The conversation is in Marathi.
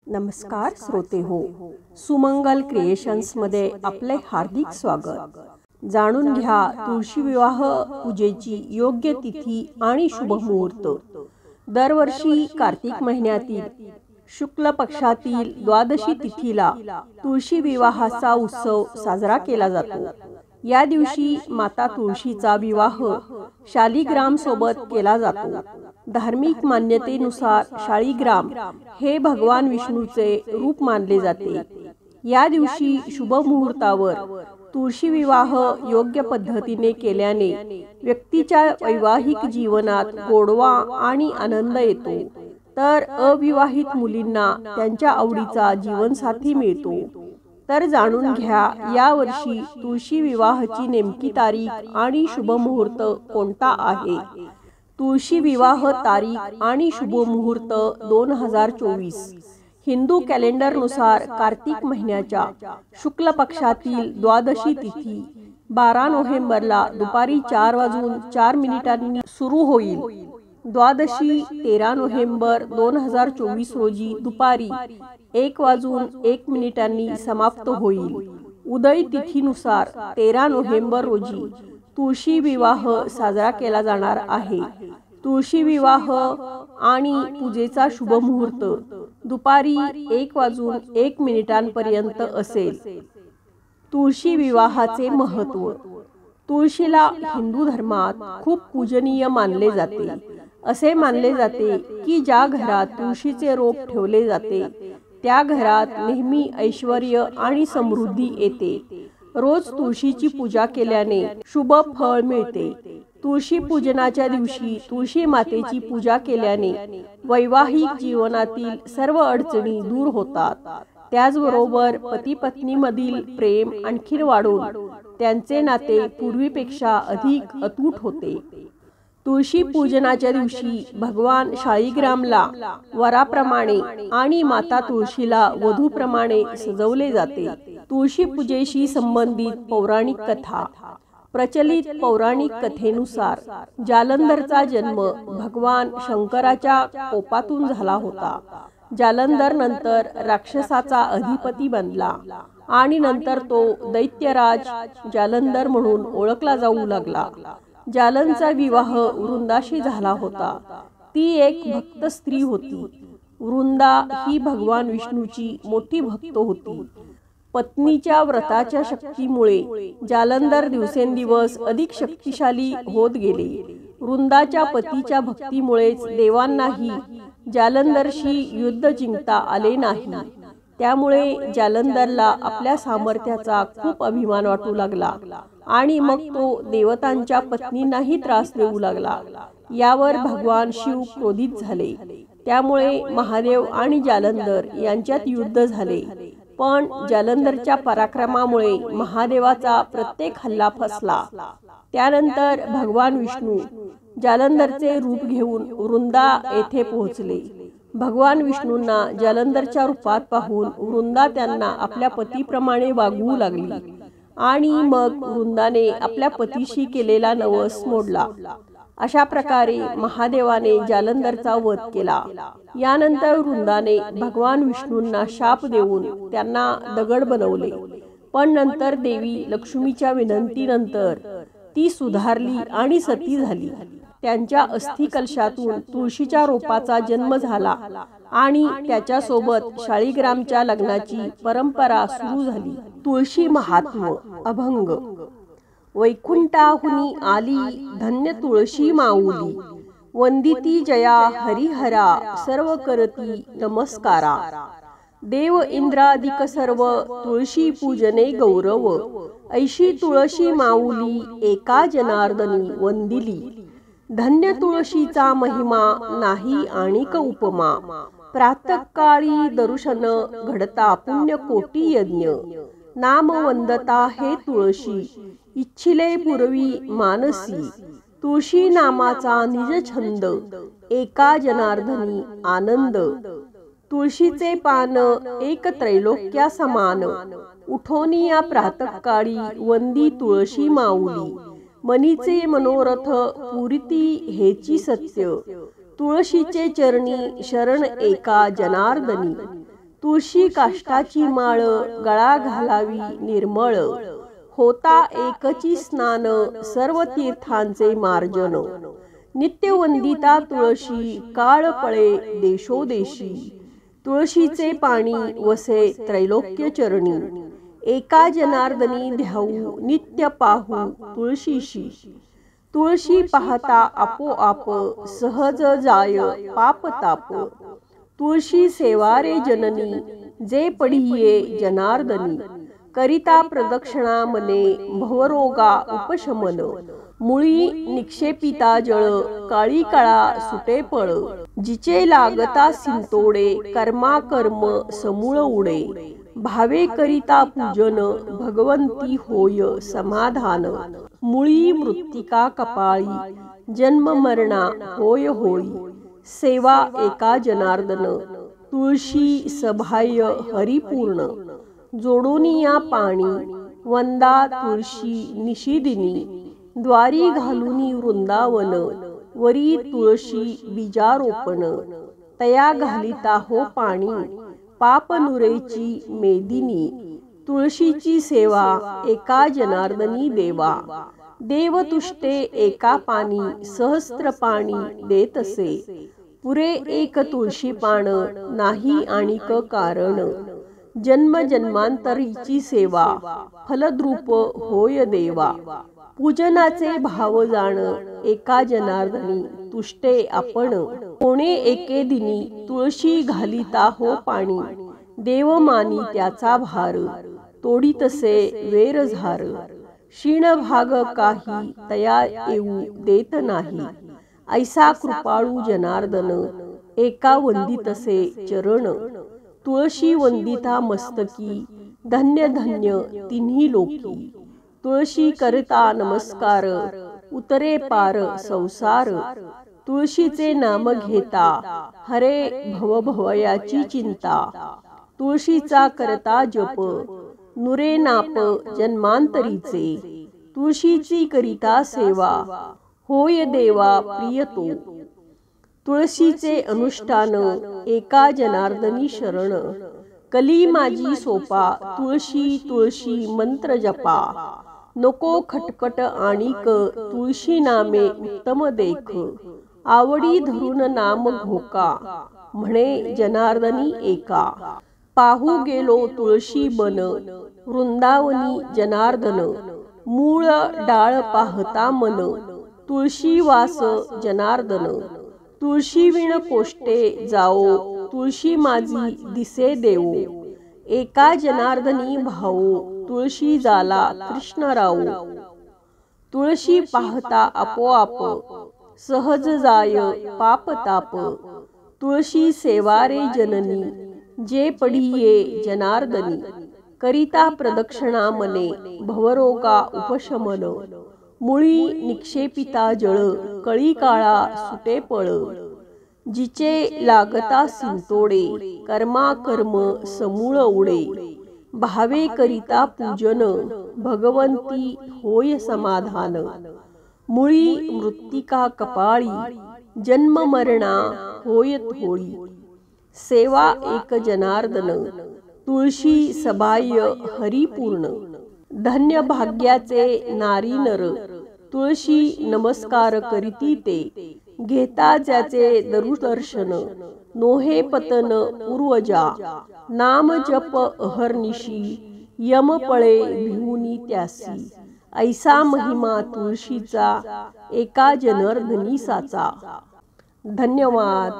नमस्कार श्रोते हो, सुमंगल क्रिएशन्स मध्ये आपले हार्दिक स्वागत। जाणून घ्या तुळशी विवाह पूजेची योग्य तिथी आणि शुभ मुहूर्त। दरवर्षी कार्तिक महिन्यातील शुक्ल पक्षातील द्वादशी तिथीला तुळशी विवाहाचा उत्सव साजरा केला जातो। या दिवशी माता तुळशीचा विवाह शालिग्राम सोबत केला जातो। धार्मिक मान्यतेनुसार शालिग्राम हे भगवान विष्णूचे रूप मानले जाते। या दिवशी शुभ मुहूर्तावर तुळशी विवाह योग्य पद्धतीने केल्याने व्यक्तीच्या वैवाहिक जीवनात गोडवा आणि आनंद येतो, तर अविवाहित मुलींना त्यांच्या आवडीचा जीवनसाथी मिळतो। तर जाणून घ्या या वर्षी तुळशी विवाहाची नेमकी तारीख आणि शुभ मुहूर्त कोणता आहे। तुळशी विवाह तारीख आणि शुभ मुहूर्त 2024 हिंदू कॅलेंडरनुसार कार्तिक महिन्याच्या शुक्ल पक्षातील द्वादशी तिथी 12 नोव्हेंबरला दुपारी 4:04 सुरू होईल। द्वादशी 13 नोव्हेंबर 2024 रोजी दुपारी 1:01 समाप्त होईल। उदय तिथीनुसार 13 नोव्हेंबर रोजी तुळशी विवाह साजरा केला जाणार आहे। तुळशी विवाह आणि पूजेचा शुभ मुहूर्त दुपारी 1:01 पर्यंत असेल। तुळशी विवाहाचे महत्त्व। तुळशीला हिंदू धर्मात खूप पूजनीय मानले जाते। असे मानले जाते की ज्या घरात तुळशीचे रोप ठेवले जाते त्या घरात नेहमी ऐश्वर्य आणि समृद्धी येते। रोज तुळशीची पूजा केल्याने शुभ फळ मिळते। तुळशी पूजनाच्या दिवशी तुळशी मातेची पूजा केल्याने वैवाहिक जीवनातील सर्व अडचणी दूर होतात। त्याचबरोबर पती पत्नीमधील प्रेम आणखी वाढून त्यांचे नाते पूर्वीपेक्षा अधिक अतूट होते। तुळशी पूजनाच्या दिवशी भगवान शालिग्रामला वराप्रमाणे आणि माता तुळशीला वधूप्रमाणे सजवले जाते। तुळशी पूजेशी संबंधित पौराणिक कथा। प्रचलित पौराणिक कथेनुसार जालंधरचा जन्म भगवान शंकराच्या कोपातून झाला होता। जालंधर नंतर राक्षसाचा अधिपती बनला आणि नंतर तो दैत्यराज जालंधर म्हणून ओळखला जाऊ लागला। जालंधरचा विवाह वृंदाशी झाला होता। ती एक भक्त स्त्री होती। वृंदा ही भगवान विष्णूची मोठी भक्त होती। पत्नीच्या व्रताच्या शक्तीमुळे जालंधर दिवसेंदिवस अधिक शक्तिशाली होत गेले। वृंदाच्या पतीच्या भक्तीमुळेच देवांनाही जालंधरशी युद्ध जिंकता आले नाही। त्यामुळे जालंधरला आपल्या सामर्थ्याचा खूप अभिमान वाटू लागला आणि मग तो देवतांच्या पत्नींनाही त्रास देऊ लागला। यावर भगवान शिव क्रोधित झाले। त्यामुळे महादेव आणि जालंधर यांच्यात युद्ध झाले, पण जालंधरच्या पराक्रमामुळे महादेवाचा प्रत्येक हल्ला फसला। त्यानंतर भगवान विष्णू जालंधरचे रूप घेऊन वृंदा येथे पोहोचले। भगवान विष्णूंना जालंधरच्या रूपात पाहून वृंदा त्यांना आपल्या पतीप्रमाणे वागवू लागली आणि मग वृंदाने आपल्या पतीशी केलेला नवस मोडला। अशा प्रकारे महादेवाने जालंधरचा वध केला। यानंतर वृंदाने भगवान विष्णूंना शाप देऊन त्यांना दगड बनवले, पण नंतर देवी लक्ष्मीच्या विनंतीनंतर ती सुधारली आणि सती झाली। त्यांच्या अस्थि कलशातून तुळशीच्या रोपाचा जन्म झाला आणि त्याच्यासोबत शालिग्रामच्या लग्नाची परंपरा सुरू झाली। तुळशी महात्म्य। अभंग। वैकुंठाहुनी आली धन्य तुळशी माऊली, वंदिती जया हरिहरा सर्व करती नमस्कारा। देव इंद्रादिक सर्व तुळशी पूजने गौरव, ऐशी तुळशी माऊली एका जनार्दनी वंदिली। धन्य तुळशीचा महिमा नाही आणिक उपमा, प्रातःकाळी दर्शन घडता पुण्य कोटी यज्ञ। नाम वंदता हे तुळशी इच्छिले पूर्वी मानसी, तुळशी नामाचा निज छंद एका जनार्दनी आनंद। तुळशीचे पान एक त्रैलोक्या समान, उठोनिया प्रातःकाळी वंदी तुळशी माऊली। मनीचे मनोरथ पुरिती हेची सत्य, तुळशीचे चरणी शरण एका जनार्दनी। तुळशी काष्टाची माळ गळा घालावी निर्मळ, होता एकची स्नान सर्व तीर्थांचे मार्जन। नित्यवंदिता तुळशी काळ पळे देशोदेशी, तुळशीचे पाणी वसे त्रैलोक्य चरणी। एका जनार्दनी ध्याऊ नित्य पाहू तुळशीशी, तुळशी पाहता आपोआप सहज जाय पाप ताप। तुळशी सेवा रे जननी जे पढिये जनार्दनी, करिता प्रदक्षिणा मने भवरोगा उपशमन। मुळी निक्षेपिता जळ काळी काळा सुटे पळ, जिचे लागता सिंतोडे कर्मा कर्म समूळ उडे। भावे करिता पूजन भगवंती होय समाधान, मुळी मृत्तिका कपाळी जन्म मरणा होय होळी। सेवा एका जनार्दन तुळशी सभाय हरिपूर्ण, जोडोनिया पाणी वंदा तुळशी निशिदिनी। द्वारी घालुनी वृंदावन वरी तुळशी बीजारोपण, तया घालिता हो पाणी पापनुरेची मेदिनी। तुळशीची सेवा एका जनार्दनी देवा, देव तुष्टे एका पाणी सहस्त्र पाणी देतसे। पुरे एक तुळशी पान नाही आणिक कारण, जन्म जन्मांतरीची सेवा फलद्रूप होय देवा। पूजनाचे भाव जाण एका जनार्दनी तुष्टे आपण, कोणे एके दिनी तुळशी घालिता हो पाणी। देव मानी त्याचा भार तोडीतसे वेर झार, क्षीण भाग काही तया येऊ देत नाही। ऐसा कृपाळू जनार्दन एका वंदितसे चरण, तुळशी वंदिता मस्तकी धन्य धन्य तिन्ही लोकी। तुळशी करता नमस्कार उतरे पार संसार, तुळशीचे नाम घेता हरे भवभवयाची चिंता। तुळशीचा करता जप नुरे नाप जन्मांतरीचे, तुळशीची करिता सेवा होय देवा प्रिय तो। तुळशीचे अनुष्ठान एका जनार्दनी शरण, कली माझी सोपा तुळशी तुळशी मंत्र जपा। नको खटपट आणिक तुळशी नामे उत्तम देख, आवडी धरून नाम घोका म्हणे जनार्दनी एका। पाहू गेलो तुळशी बन वृंदावनी जनार्दन, मूळ डाळ पाहता मन तुळशी वास जनार्दन। तुळशी विण कोष्टे जाओ तुळशी माझी दिसे देवो, एका जनार्दनी भावो तुळशी जाला कृष्णराव। तुळशी पाहता आपोआप सहज जाय पाप ताप, तुळशी सेवा रे जननी जे पढिये जनार्दनी। करिता प्रदक्षिणा मने भवरोगा उपशमन, मुळी निक्षेपिता जळ कळी काळा सुटे पळ। जिचे लागता सिंतोडे कर्मा कर्म समूळ उडे, भावे करिता पूजन भगवंती होय समाधान। मुळी मृत्तिका कपाळी जन्म मरणा होय थोळी। सेवा एक जनार्दन तुळशी सबाह्य हरिपूर्ण, धन्य भाग्याचे नारी नर तुळशी नमस्कार करीती ते। घेता ज्याचे दरुदर्शन नोहे पतन पूर्वजा, नाम जप अहर्निशी यम पळे भिवुनी त्यासी। ऐसा महिमा तुळशीचा एका जनार्दनी साचा। धन्यवाद।